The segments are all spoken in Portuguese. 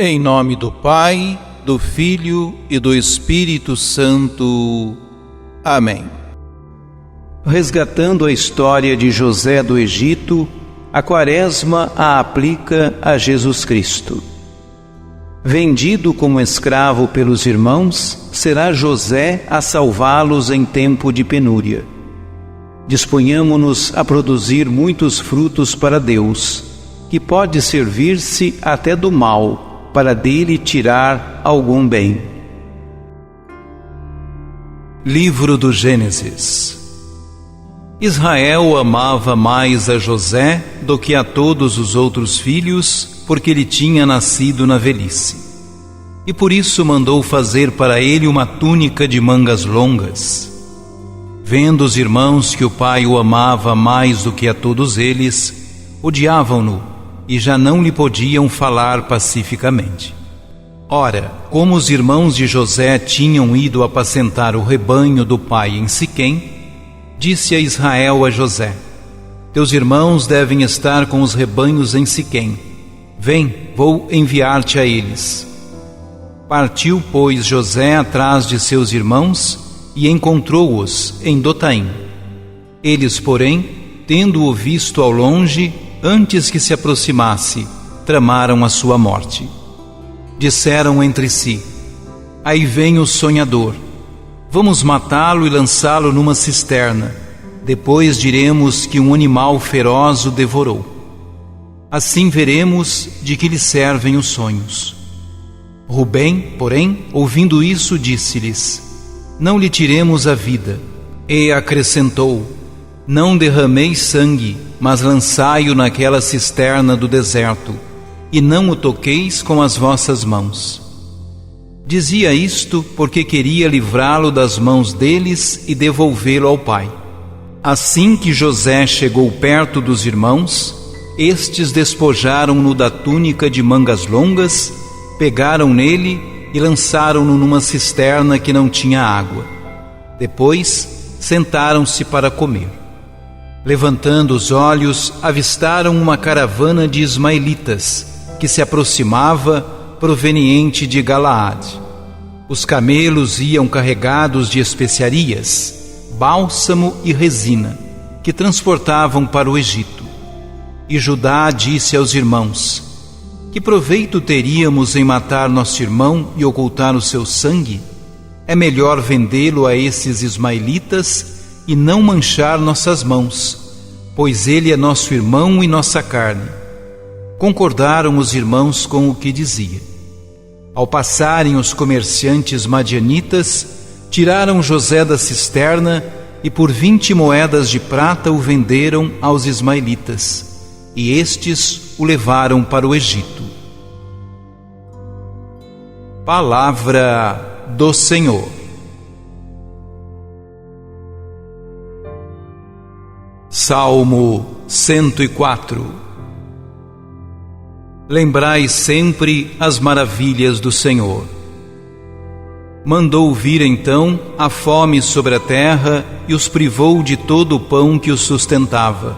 Em nome do Pai, do Filho e do Espírito Santo. Amém. Resgatando a história de José do Egito, a Quaresma a aplica a Jesus Cristo. Vendido como escravo pelos irmãos, será José a salvá-los em tempo de penúria. Disponhamo-nos a produzir muitos frutos para Deus, que pode servir-se até do mal, para dele tirar algum bem. Livro do Gênesis. Israel amava mais a José do que a todos os outros filhos, porque ele tinha nascido na velhice. E por isso mandou fazer para ele uma túnica de mangas longas. Vendo os irmãos que o pai o amava mais do que a todos eles, odiavam-no e já não lhe podiam falar pacificamente. Ora, como os irmãos de José tinham ido apacentar o rebanho do pai em Siquém, disse a Israel a José: teus irmãos devem estar com os rebanhos em Siquém. Vem, vou enviar-te a eles. Partiu, pois, José atrás de seus irmãos e encontrou-os em Dotaim. Eles, porém, tendo-o visto ao longe, antes que se aproximasse, tramaram a sua morte. Disseram entre si: aí vem o sonhador. Vamos matá-lo e lançá-lo numa cisterna. Depois diremos que um animal feroz o devorou. Assim veremos de que lhe servem os sonhos. Rubem, porém, ouvindo isso, disse-lhes: não lhe tiremos a vida. E acrescentou: não derrameis sangue, mas lançai-o naquela cisterna do deserto, e não o toqueis com as vossas mãos. Dizia isto porque queria livrá-lo das mãos deles e devolvê-lo ao pai. Assim que José chegou perto dos irmãos, estes despojaram-no da túnica de mangas longas, pegaram nele e lançaram-no numa cisterna que não tinha água. Depois sentaram-se para comer. Levantando os olhos, avistaram uma caravana de ismaelitas que se aproximava, proveniente de Galaade. Os camelos iam carregados de especiarias, bálsamo e resina, que transportavam para o Egito. E Judá disse aos irmãos: que proveito teríamos em matar nosso irmão e ocultar o seu sangue? É melhor vendê-lo a esses ismaelitas e não manchar nossas mãos, pois ele é nosso irmão e nossa carne. Concordaram os irmãos com o que dizia. Ao passarem os comerciantes madianitas, tiraram José da cisterna e por 20 moedas de prata o venderam aos ismaelitas, e estes o levaram para o Egito. Palavra do Senhor. Salmo 104. Lembrai sempre as maravilhas do Senhor. Mandou vir então a fome sobre a terra e os privou de todo o pão que os sustentava.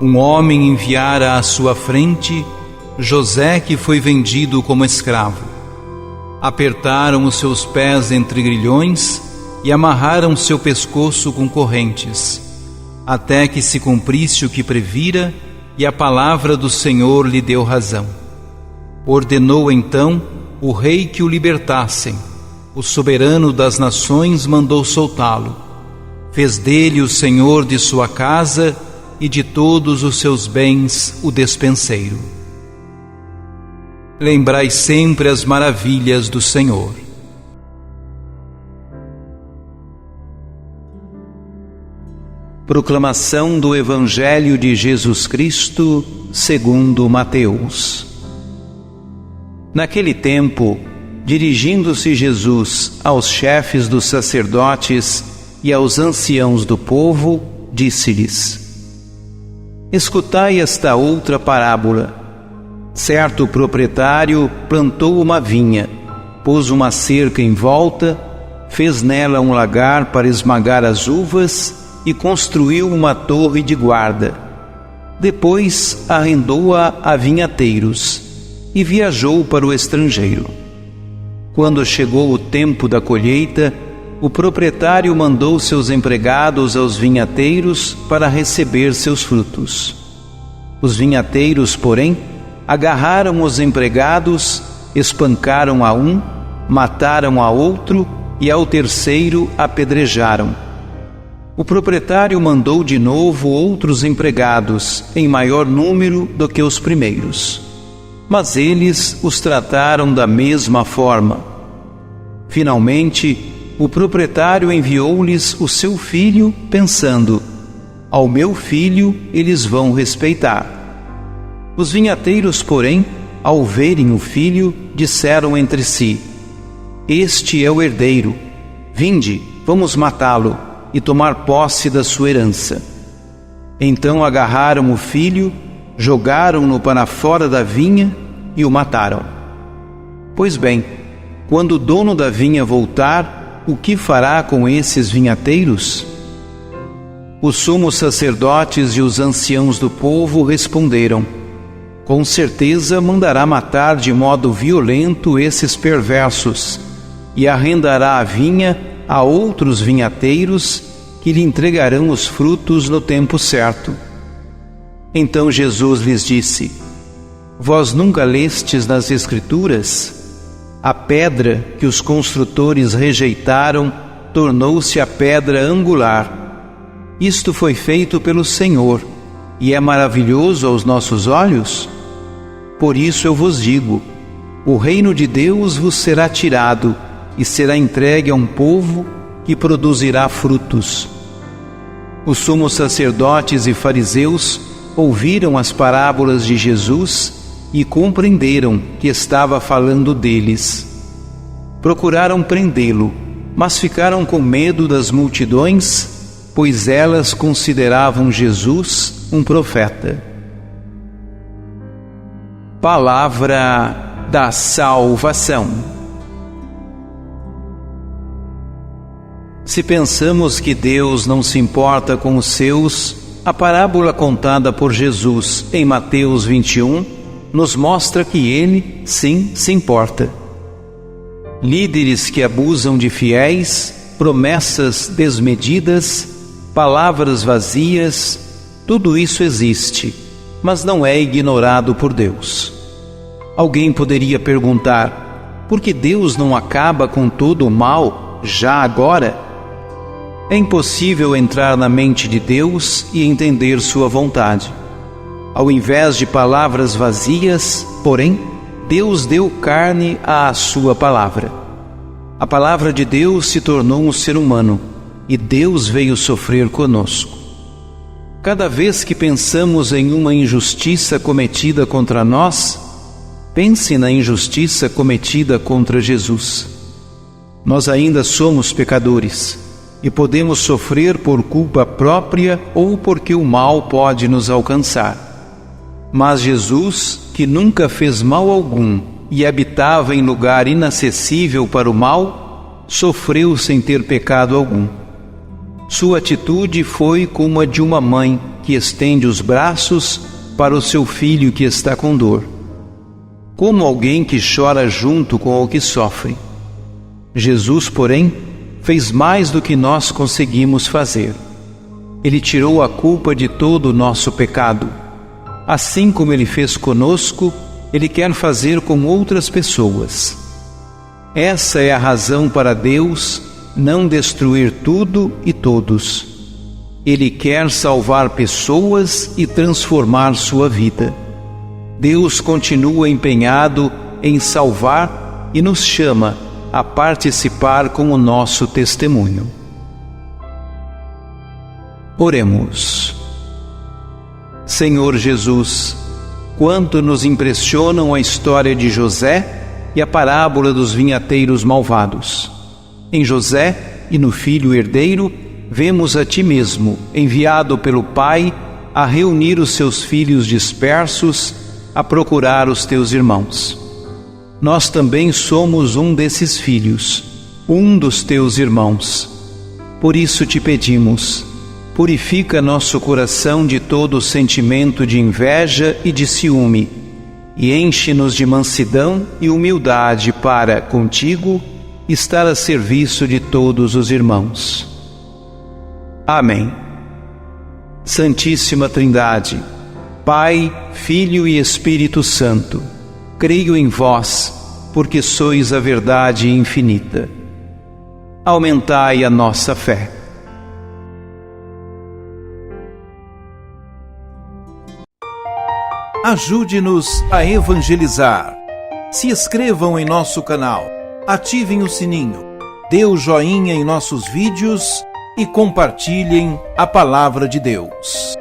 Um homem enviara à sua frente José, que foi vendido como escravo. Apertaram os seus pés entre grilhões e amarraram seu pescoço com correntes, até que se cumprisse o que previra, e a palavra do Senhor lhe deu razão. Ordenou então o rei que o libertassem. O soberano das nações mandou soltá-lo. Fez dele o senhor de sua casa e de todos os seus bens o despenseiro. Lembrai sempre as maravilhas do Senhor. Proclamação do Evangelho de Jesus Cristo segundo Mateus. Naquele tempo, dirigindo-se Jesus aos chefes dos sacerdotes e aos anciãos do povo, disse-lhes: escutai esta outra parábola. Certo proprietário plantou uma vinha, pôs uma cerca em volta, fez nela um lagar para esmagar as uvas e construiu uma torre de guarda. Depois arrendou-a a vinhateiros. e viajou para o estrangeiro. Quando chegou o tempo da colheita, o proprietário mandou seus empregados aos vinhateiros para receber seus frutos. Os vinhateiros, porém, agarraram os empregados, espancaram a um, mataram a outro e ao terceiro apedrejaram. O proprietário mandou de novo outros empregados, em maior número do que os primeiros. Mas eles os trataram da mesma forma. Finalmente, o proprietário enviou-lhes o seu filho, pensando: ao meu filho eles vão respeitar. Os vinhateiros, porém, ao verem o filho, disseram entre si: este é o herdeiro. Vinde, vamos matá-lo e tomar posse da sua herança. Então agarraram o filho, jogaram-no para fora da vinha e o mataram. Pois bem, quando o dono da vinha voltar, o que fará com esses vinhateiros? Os sumos sacerdotes e os anciãos do povo responderam: com certeza mandará matar de modo violento esses perversos e arrendará a vinha a outros vinhateiros que lhe entregarão os frutos no tempo certo. Então Jesus lhes disse: vós nunca lestes nas Escrituras? A pedra que os construtores rejeitaram tornou-se a pedra angular. Isto foi feito pelo Senhor e é maravilhoso aos nossos olhos? Por isso eu vos digo: o reino de Deus vos será tirado e será entregue a um povo que produzirá frutos. Os sumos sacerdotes e fariseus ouviram as parábolas de Jesus e compreenderam que estava falando deles. Procuraram prendê-lo, mas ficaram com medo das multidões, pois elas consideravam Jesus um profeta. Palavra da salvação. Se pensamos que Deus não se importa com os seus, a parábola contada por Jesus em Mateus 21 nos mostra que Ele, sim, se importa. Líderes que abusam de fiéis, promessas desmedidas, palavras vazias, tudo isso existe, mas não é ignorado por Deus. Alguém poderia perguntar: por que Deus não acaba com todo o mal já agora? É impossível entrar na mente de Deus e entender sua vontade. Ao invés de palavras vazias, porém, Deus deu carne à sua palavra. A palavra de Deus se tornou um ser humano e Deus veio sofrer conosco. Cada vez que pensamos em uma injustiça cometida contra nós, pense na injustiça cometida contra Jesus. Nós ainda somos pecadores e podemos sofrer por culpa própria ou porque o mal pode nos alcançar. Mas Jesus, que nunca fez mal algum e habitava em lugar inacessível para o mal, sofreu sem ter pecado algum. Sua atitude foi como a de uma mãe que estende os braços para o seu filho que está com dor, como alguém que chora junto com o que sofre. Jesus, porém, fez mais do que nós conseguimos fazer. Ele tirou a culpa de todo o nosso pecado. Assim como Ele fez conosco, Ele quer fazer com outras pessoas. Essa é a razão para Deus não destruir tudo e todos. Ele quer salvar pessoas e transformar sua vida. Deus continua empenhado em salvar e nos chama a participar com o nosso testemunho. Oremos. Senhor Jesus, quanto nos impressionam a história de José e a parábola dos vinhateiros malvados. Em José e no filho herdeiro, vemos a Ti mesmo, enviado pelo Pai, a reunir os seus filhos dispersos, a procurar os Teus irmãos. Nós também somos um desses filhos, um dos Teus irmãos. Por isso Te pedimos, purifica nosso coração de todo sentimento de inveja e de ciúme, e enche-nos de mansidão e humildade para, contigo, estar a serviço de todos os irmãos. Amém. Santíssima Trindade, Pai, Filho e Espírito Santo, creio em vós, porque sois a verdade infinita. Aumentai a nossa fé. Ajude-nos a evangelizar. Se inscrevam em nosso canal, ativem o sininho, dê o joinha em nossos vídeos e compartilhem a palavra de Deus.